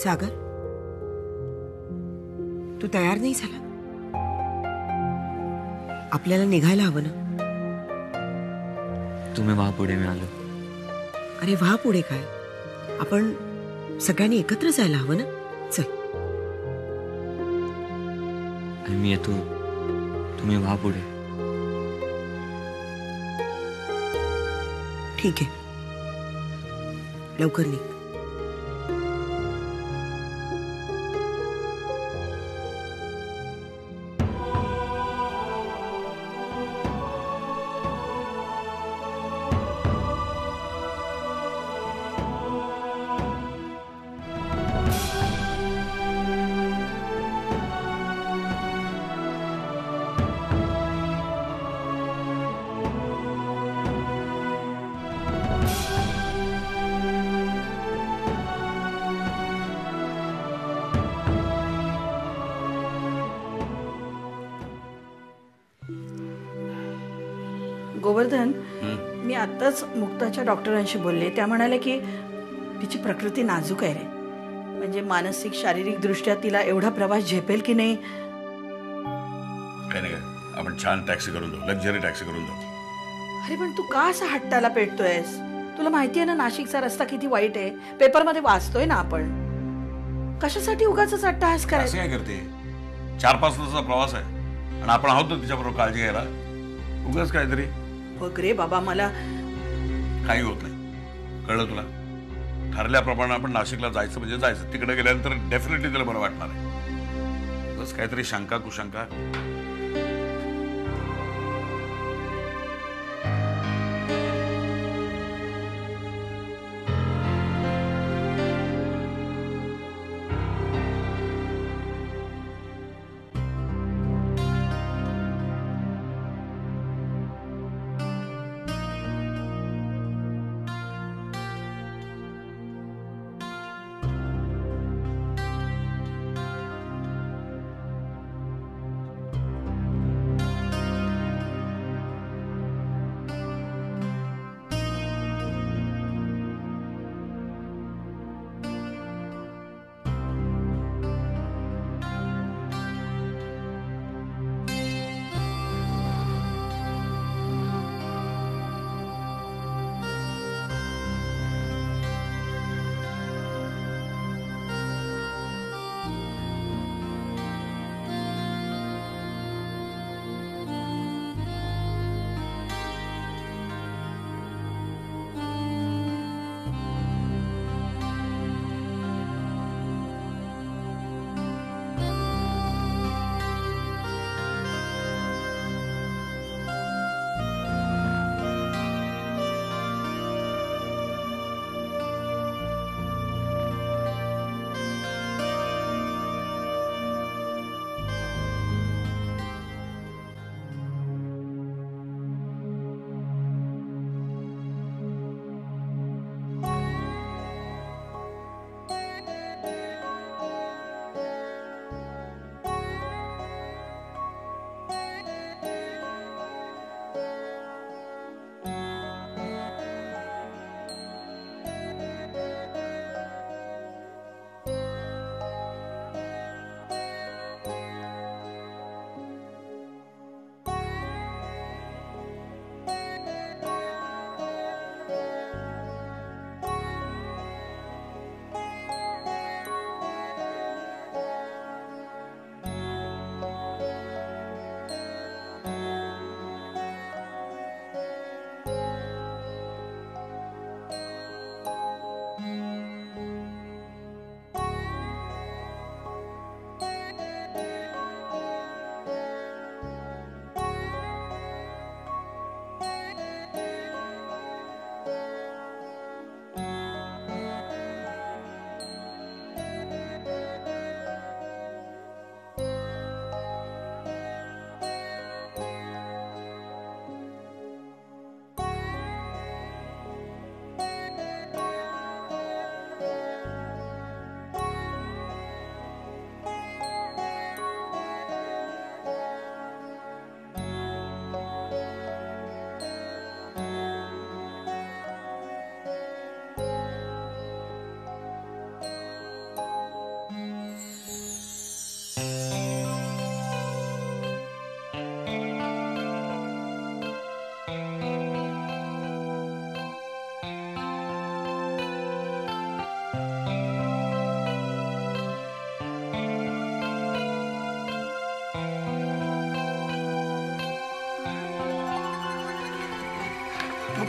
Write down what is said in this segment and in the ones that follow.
सागर, तू तयार नाही झाला? आपल्याला निघायला हवं ना? तुम्ही व्हा पुढे, मी आलो. अरे व्हा पुढे काय, आपण सगळ्यांनी एकत्र जायला हवं ना. चल. मी येतो, तुम्ही व्हा पुढे. ठीक आहे, लवकर निघ. गोवर्धन, मी आत्ताच मुक्ताच्या डॉक्टरांशी बोलले. त्या म्हणाले की तिची प्रकृती नाजूक आहे रे. म्हणजे मानसिक शारीरिक दृष्ट्या तिला एवढा प्रवास झेपेल की नाही. काय नाही, काय आपण छान टॅक्सी करून जाऊ, लक्झरी टॅक्सी करून जाऊ. अरे पण तू का असा हट्टाला पेटतोयस? तुला माहिती आहे ना नाशिकचा रस्ता किती वाईट आहे. पेपरमध्ये वाचतोय ना आपण. कशासाठी उगाच अट्टाहास करायचा? काय करते? 4-5 तासाचा प्रवास आहे आणि आपण आहोत ना तिच्याबरोबर काळजी घ्यायला. उगाच काहीतरी बघ रे बाबा, मला काही होत नाही, कळलं तुला? ठरल्याप्रमाणे आपण नाशिकला जायचं म्हणजे जायचं. तिकडे गेल्यानंतर डेफिनेटली तुला बरं वाटणार आहे. बस काहीतरी शंका कुशंका.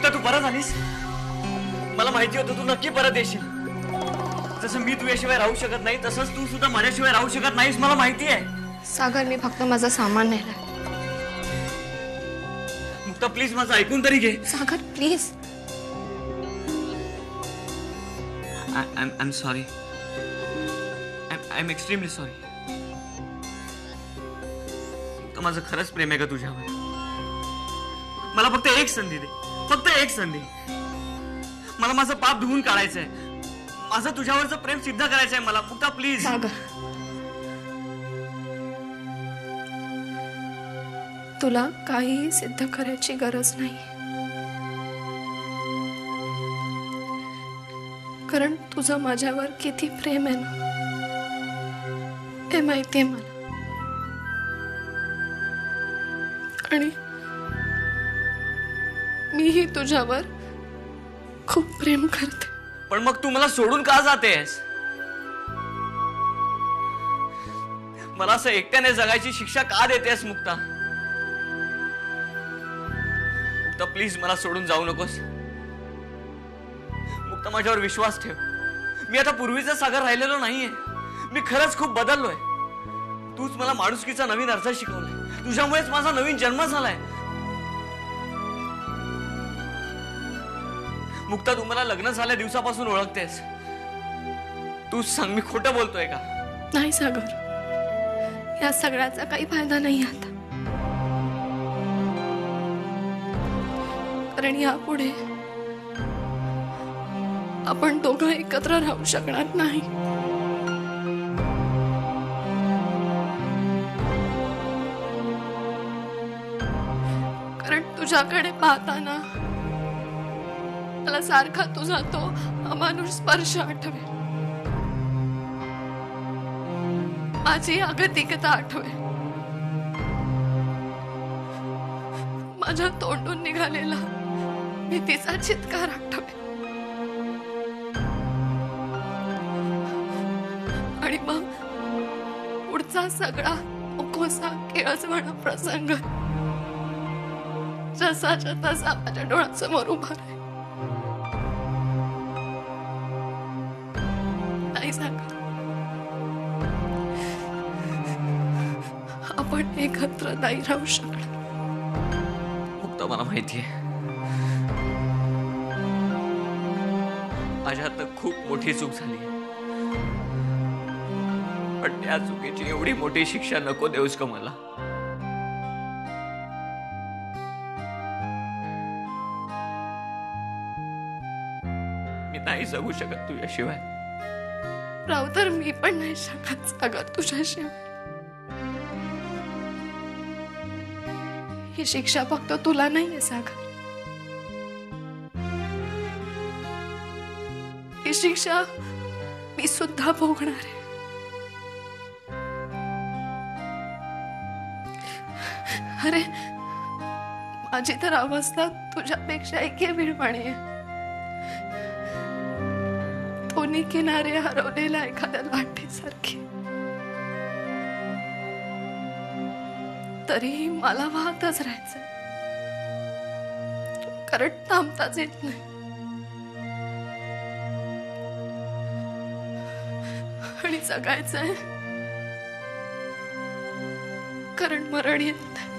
मुक्ता तू परत आलीस? मला माहिती होतं तू नक्की परत येशील. जसं मी तुझ्याशिवाय राहू शकत नाही तसंच तू सुद्धा माझ्याशिवाय राहू शकत नाहीस, मला माहिती आहे. सागर, मी फक्त माझा सामान नेलाय. मुक्ता प्लीज माझं ऐकून तरी घे. Sagar please. I am sorry. I am extremely sorry. Mukta माझं खरंच प्रेम आहे का तुझ्यावर? मला फक्त एक संधी दे, फक्त एक संधी. मला माझं पाप धुवून काढायचंय, माझं तुझ्यावरचं प्रेम सिद्ध करायचंय मला. मुक्ता प्लीज. सागर, तुला काहीही सिद्ध करायची गरज नाही, कारण तुझं माझ्यावर किती प्रेम आहे ना हे माहितीये मला. आणि मीही तुझ्यावर खूप प्रेम करते. पण मग तू मला सोडून का जातेस? मला असं एकट्याने जगायची शिक्षा का देतेस मुक्ता? मुक्ता प्लीज मला सोडून जाऊ नकोस. मुक्ता माझ्यावर विश्वास ठेव. मी आता पूर्वीचा सागर राहिलेलो नाहीये. मी खरंच खूप बदललोय. तूच मला माणुसकीचा नवीन अर्थ शिकवलाय. तुझ्यामुळेच माझा नवीन जन्म झालाय. मुक्ता तू मला लग्न झाल्या दिवसापासून ओळखतेस. तूच सांग मी खोटं बोलतोय का? नाही सागर, या सगळ्याचा काही फायदा नाही आता, कारण यापुढे आपण दोघं एकत्र राहू शकणार नाही. कारण तुझ्याकडे पाहताना मला सारखा तुझा तो अमानुष स्पर्श आठवे, माझी अगतिकता आठवे, माझ्या तोंडून निघालेला भीतीचा चित्कार आठवे. आणि मग पुढचा सगळा ओकोसा केळसवाणा प्रसंग जसाच्या तसा माझ्या डोळ्यासमोर उभा राहील. नाही सागर, आपण एकत्र नाही राहू शकणार. मुक्ता मला माहितीये माझ्या हातनं खूप मोठी चूक झाली, पण त्या चुकीची एवढी मोठी शिक्षा नको देऊस का मला. मी नाही जगू शकत तुझ्याशिवाय. राहू तर मी पण नाही शकत सागर तुझ्याशिवाय. ही शिक्षा फक्त तुला नाहीये सागर, ही शिक्षा मी सुद्धा भोगणार आहे. अरे माझी तर अवस्था तुझ्यापेक्षा एके विरवाणी आहे. दोन्ही किनारे हरवलेल्या एखाद्या लाटेसारखी. तरीही मला वाहतच राहायचं, कारण थांबताच येत नाही. आणि जगायचंय कारण मरण येत नाही.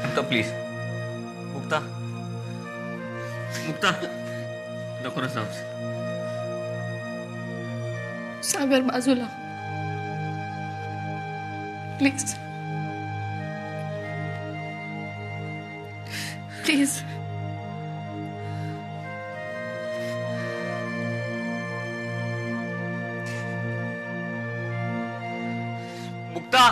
मुक्ता प्लीज. मुक्ता मुक्ता नको ना जाऊस. सागर बाजूला प्लीज, प्लीज. मुक्ता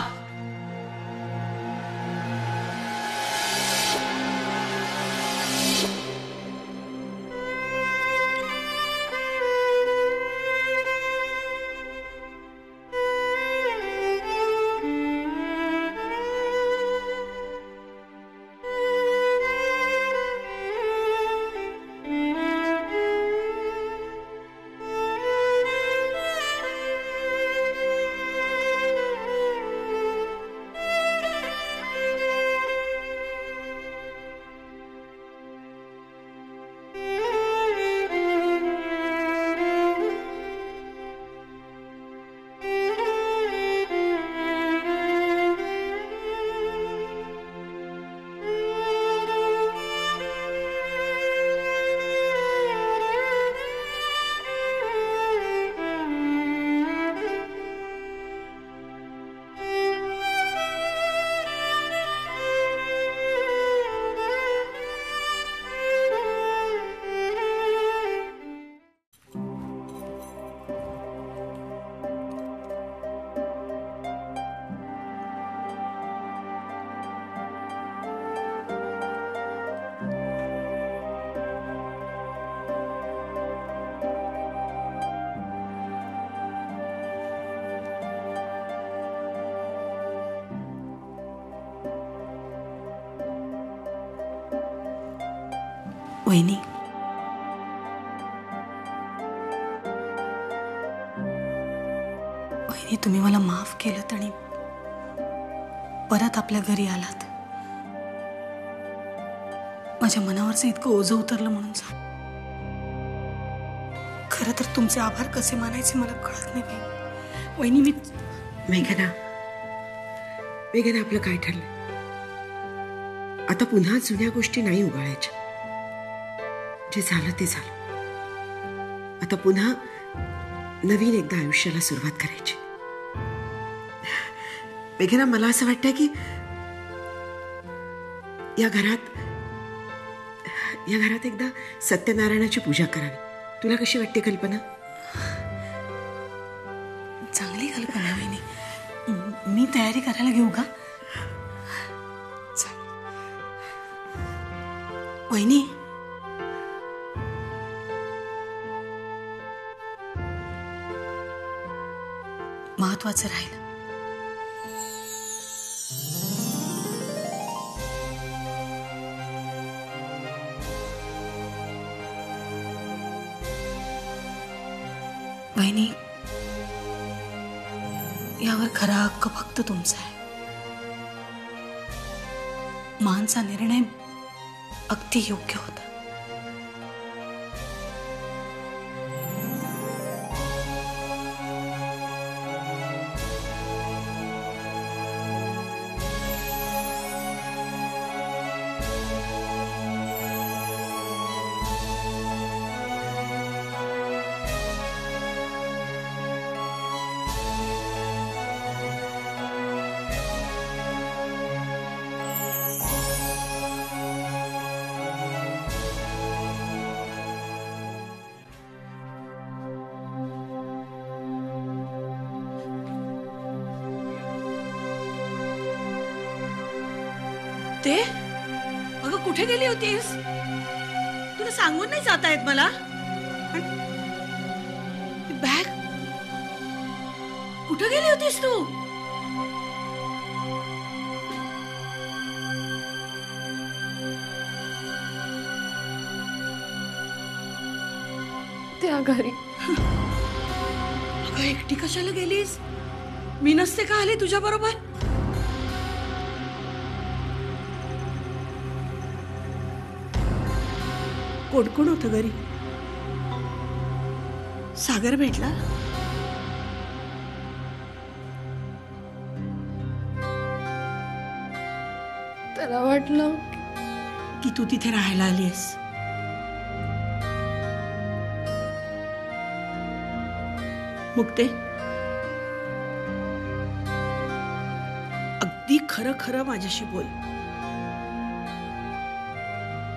वहिनी, वहिनी तुम्ही मला माफ केलं आणि परत आपल्या घरी आलात. माझ्या मनावरचं इतकं ओझं उतरलं म्हणून सांग. खरं तर तुमचे आभार कसे मानायचे मला कळत नाही वहिनी. मी मेघना, मेघना, आपलं काय ठरलं? आता पुन्हा जुन्या गोष्टी नाही उगाळायच्या. जे झालं ते झालं. आता पुन्हा नवीन एकदा आयुष्याला सुरुवात करायची. मेघना, मला असं वाटतं की या घरात एकदा सत्यनारायणाची पूजा करावी. तुला कशी वाटते कल्पना? चांगली कल्पना वहिनी. मी तयारी करायला घेऊ का? वहिनी, महत्वाचं राहिलं. वहिनी, यावर खरा हक्क फक्त तुमचा आहे. मानचा निर्णय अगदी योग्य होता. ते अगं कुठे गेली होतीस? तुला सांगून नाही जाता येत मला? बॅग कुठे गेली होतीस तू? त्या घरी. अगं एकटी कशाला गेलीस? मी नसते का आले तुझ्या बरोबर? कोण कोण होतं घरी? सागर भेटला? त्याला वाटलं की तू तिथे राहायला आलीस. मुक्ते, अगदी खरं खरं माझ्याशी बोल.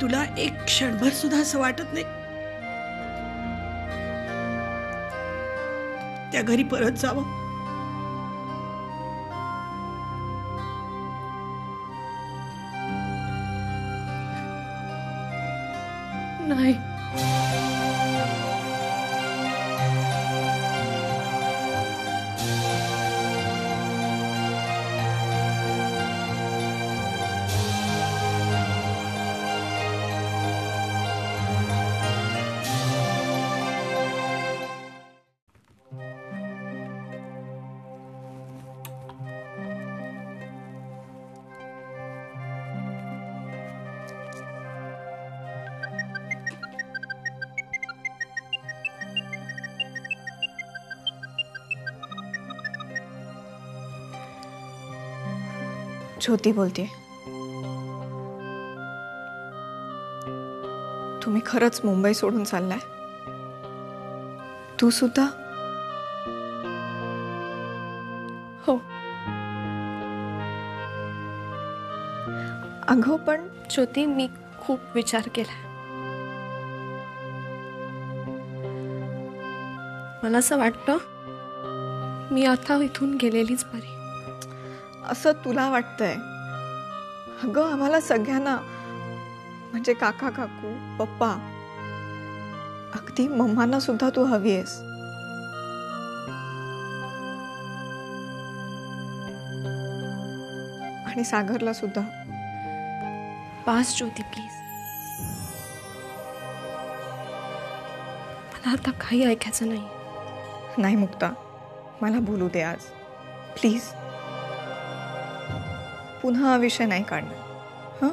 तुला एक क्षणभर सुद्धा असं वाटत नाही त्या घरी परत जावं? नाही. ज्योती बोलते. तुम्ही खरंच मुंबई सोडून चाललाय? तू सुद्धा? हो. अगं पण ज्योती, मी खूप विचार केला. मला असं वाटतं मी आता इथून गेलेलीच बरी. असं तुला वाटतंय? अगं आम्हाला सगळ्यांना, म्हणजे काका काकू, पप्पा, अगदी मम्मांना सुद्धा तू हवी आहेस. आणि सागरला सुद्धा. Pass Jyoti please. मला आता काही ऐकायचं नाही. नाही मुक्ता, मला बोलू दे आज प्लीज. पुन्हा हा विषय नाही काढणार. हं?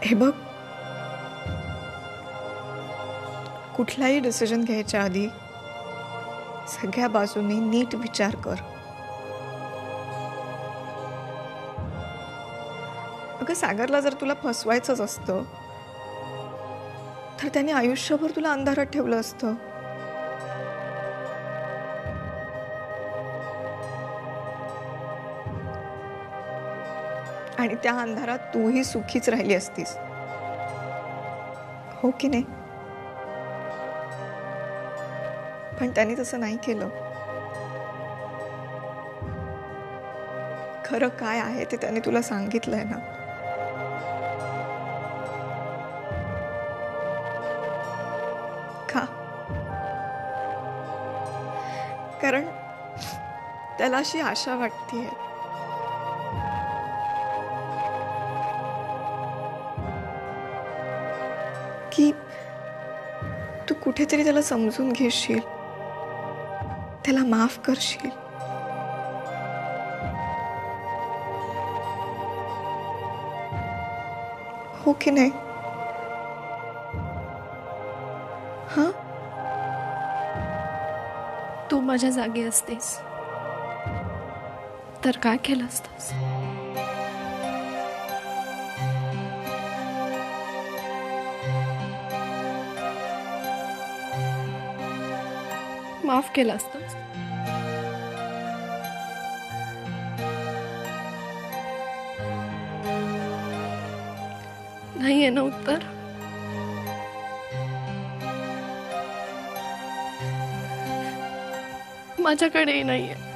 हे बघ, कुठलाही डिसिजन घ्यायच्या आधी सगळ्या बाजूंनी नीट विचार कर. अगं सागरला जर तुला फसवायचंच असतं तर त्याने आयुष्यभर तुला अंधारात ठेवलं असतं. आणि त्या अंधारात तूही सुखीच राहिली असतीस, हो की नाही? पण त्याने तसं नाही केलं. खरं काय आहे ते त्याने तुला सांगितलंय ना. का? कारण त्याला अशी आशा वाटतेय की तू कुठेतरी त्याला समजून घेशील, त्याला माफ करशील. हो की नाही? हा, तू माझ्या जागी असतेस तर काय केलं असतंस? माफ केलं असतंस? नाहीये ना उत्तर? माझ्याकडेही नाहीये.